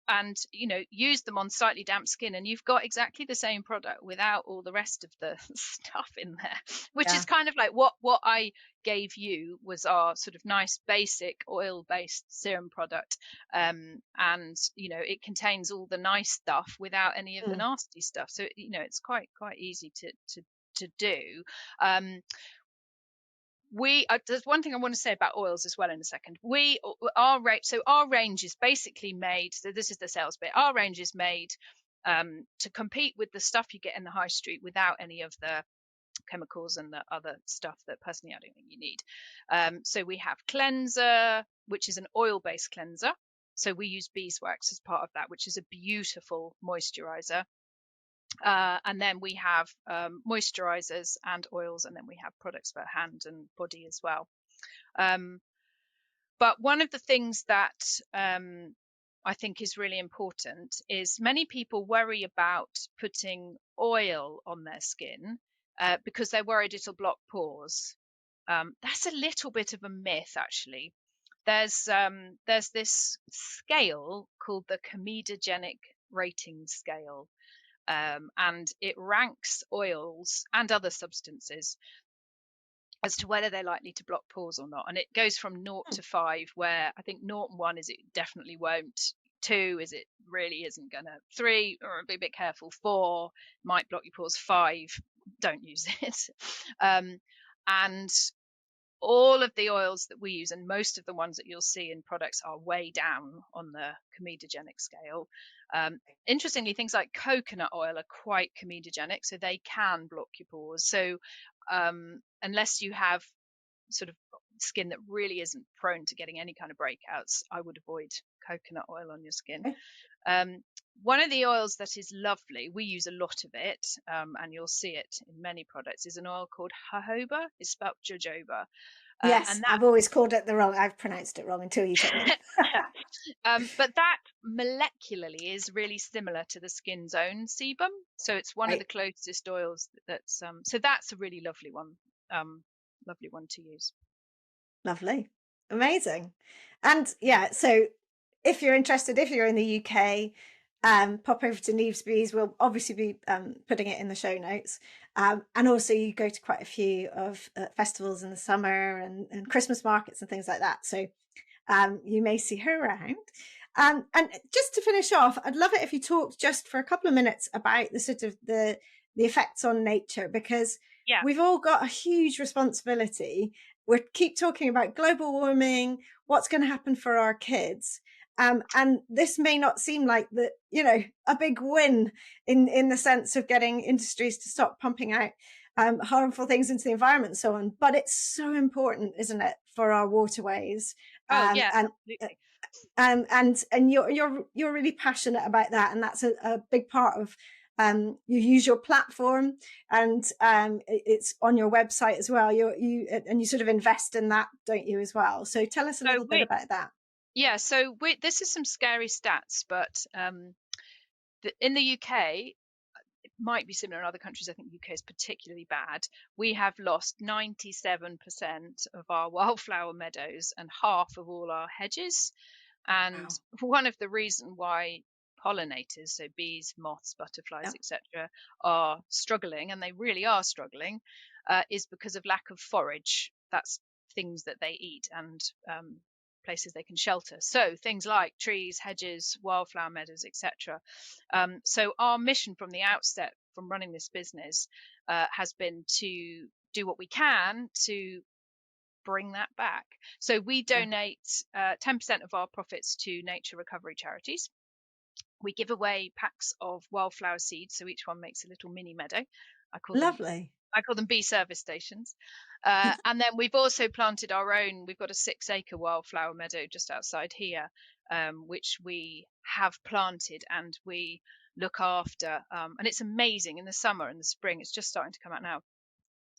and use them on slightly damp skin, and you've got exactly the same product without all the rest of the stuff in there, which is Yeah. kind of like what I gave you was our sort of nice basic oil based serum product. And it contains all the nice stuff without any of the Mm. nasty stuff, so it's quite easy to do. There's one thing I want to say about oils as well in a second. Our range is basically made, so this is the sales bit. Our range is made to compete with the stuff you get in the high street without any of the chemicals and the other stuff that personally I don't think you need. So we have cleanser, which is an oil-based cleanser. So we use beeswax as part of that, which is a beautiful moisturizer. And then we have moisturizers and oils, and then we have products for hand and body as well. But one of the things that I think is really important is many people worry about putting oil on their skin because they're worried it'll block pores. That's a little bit of a myth, actually. There's this scale called the comedogenic rating scale, and it ranks oils and other substances as to whether they're likely to block pores or not. And it goes from 0 to 5, where I think 0 and 1 is it definitely won't. 2 is it really isn't gonna. 3, or be a bit careful. 4 might block your pores. 5, don't use it. And all of the oils that we use, and most of the ones that you'll see in products, are way down on the comedogenic scale. Interestingly, things like coconut oil are quite comedogenic, so they can block your pores. So unless you have sort of skin that really isn't prone to getting any kind of breakouts, I would avoid coconut oil on your skin. One of the oils that is lovely, we use a lot of it, and you'll see it in many products, is an oil called jojoba. It's spelled jojoba. Yes, And that, I've always called it the wrong. I've pronounced it wrong until you told me. but that molecularly is really similar to the skin's own sebum. So it's one of the Right. closest oils that's so that's a really lovely one to use. Lovely. Amazing. And yeah, so if you're interested, if you're in the UK, pop over to Neavesby's. We'll obviously be putting it in the show notes. And also you go to quite a few of festivals in the summer and Christmas markets and things like that. So you may see her around. And just to finish off, I'd love it if you talked just for a couple of minutes about the sort of the effects on nature, because Yeah. we've all got a huge responsibility. We keep talking about global warming, what's going to happen for our kids. And this may not seem like a big win in the sense of getting industries to stop pumping out harmful things into the environment and so on. But it's so important, isn't it, for our waterways? Oh yeah, And absolutely. and you're really passionate about that, and that's a big part of you use your platform, and it's on your website as well. You sort of invest in that, don't you, as well? So tell us a So little bit about that. this is some scary stats, but in the UK, it might be similar in other countries. I think the UK is particularly bad. We have lost 97% of our wildflower meadows and half of all our hedges. And Wow. one of the reasons why pollinators, so bees, moths, butterflies, Yep. etc., are struggling, and they really are struggling, is because of lack of forage. That's things that they eat and places they can shelter. So things like trees, hedges, wildflower meadows, etc. So our mission from the outset, from running this business, has been to do what we can to bring that back. So we Yeah. donate 10% of our profits to nature recovery charities. We give away packs of wildflower seeds, so each one makes a little mini meadow. Lovely. I call them bee service stations. And then we've also planted our own. We've got a 6-acre wildflower meadow just outside here, which we have planted and we look after. And it's amazing in the summer and the spring. It's just starting to come out now.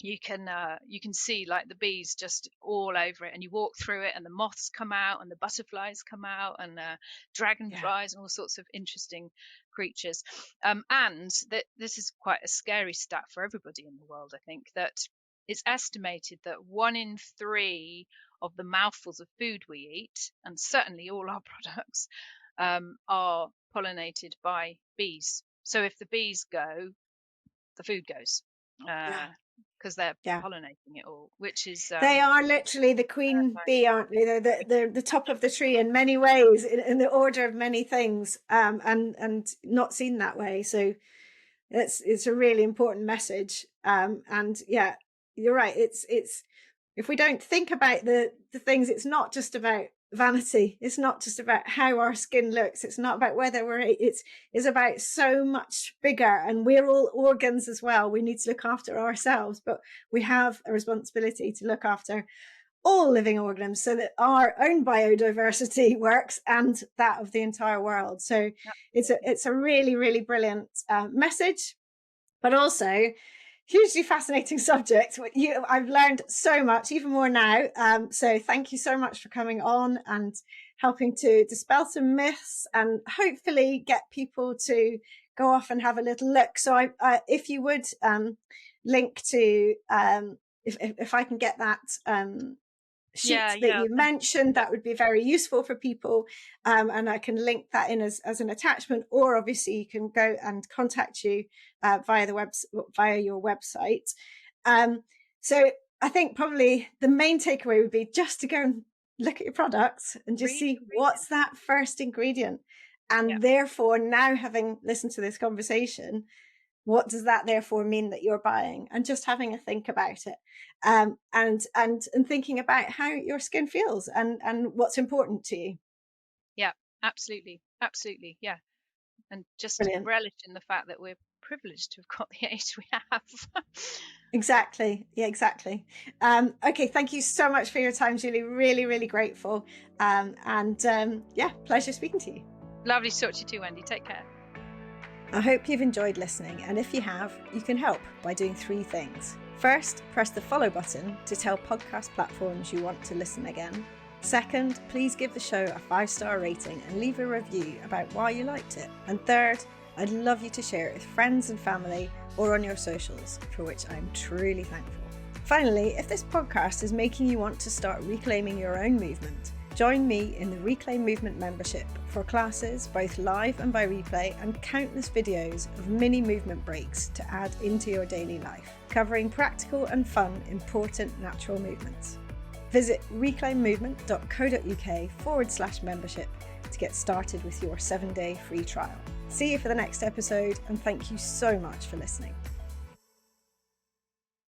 You can see like the bees just all over it, and you walk through it and the moths come out and the butterflies come out and Yeah. dragonflies and all sorts of interesting creatures. And that this is quite a scary stat for everybody in the world. I think that it's estimated that 1 in 3 of the mouthfuls of food we eat, and certainly all our products, are pollinated by bees. So if the bees go, the food goes, Yeah. because they're Yeah. pollinating it all, which is They are literally the queen bee, aren't they? They're the top of the tree in many ways, in the order of many things, and not seen that way. So it's a really important message. And yeah, you're right. It's if we don't think about the things, it's not just about vanity. It's not just about how our skin looks. It's not about whether it's about so much bigger, and we're all organs as well. We need to look after ourselves, but we have a responsibility to look after all living organisms so that our own biodiversity works and that of the entire world. So it's a really, really brilliant message, but also hugely fascinating subject. I've learned so much, even more now. So thank you so much for coming on and helping to dispel some myths and hopefully get people to go off and have a little look. So if you would link to, if I can get that sheet that you mentioned, that would be very useful for people, and I can link that in as an attachment, or obviously you can go and contact you via your website. So I think probably the main takeaway would be just to go and look at your products and just see what's that first ingredient, and therefore, now having listened to this conversation, what does that therefore mean that you're buying, and just having a think about it, and thinking about how your skin feels and what's important to you. Yeah, absolutely. Yeah. And just Brilliant. relish in the fact that we're privileged to have got the age we have. Exactly. Yeah, exactly. Okay, thank you so much for your time, Julie. Really, really grateful. Yeah, pleasure speaking to you. Lovely to talk to you too, Wendy. Take care. I hope you've enjoyed listening, and if you have, you can help by doing 3 things. First, press the follow button to tell podcast platforms you want to listen again. Second, please give the show a 5-star rating and leave a review about why you liked it. And third, I'd love you to share it with friends and family or on your socials, for which I'm truly thankful. Finally, if this podcast is making you want to start reclaiming your own movement, join me in the Reclaim Movement membership for classes, both live and by replay, and countless videos of mini movement breaks to add into your daily life, covering practical and fun, important natural movements. Visit reclaimmovement.co.uk/membership to get started with your 7-day free trial. See you for the next episode, and thank you so much for listening.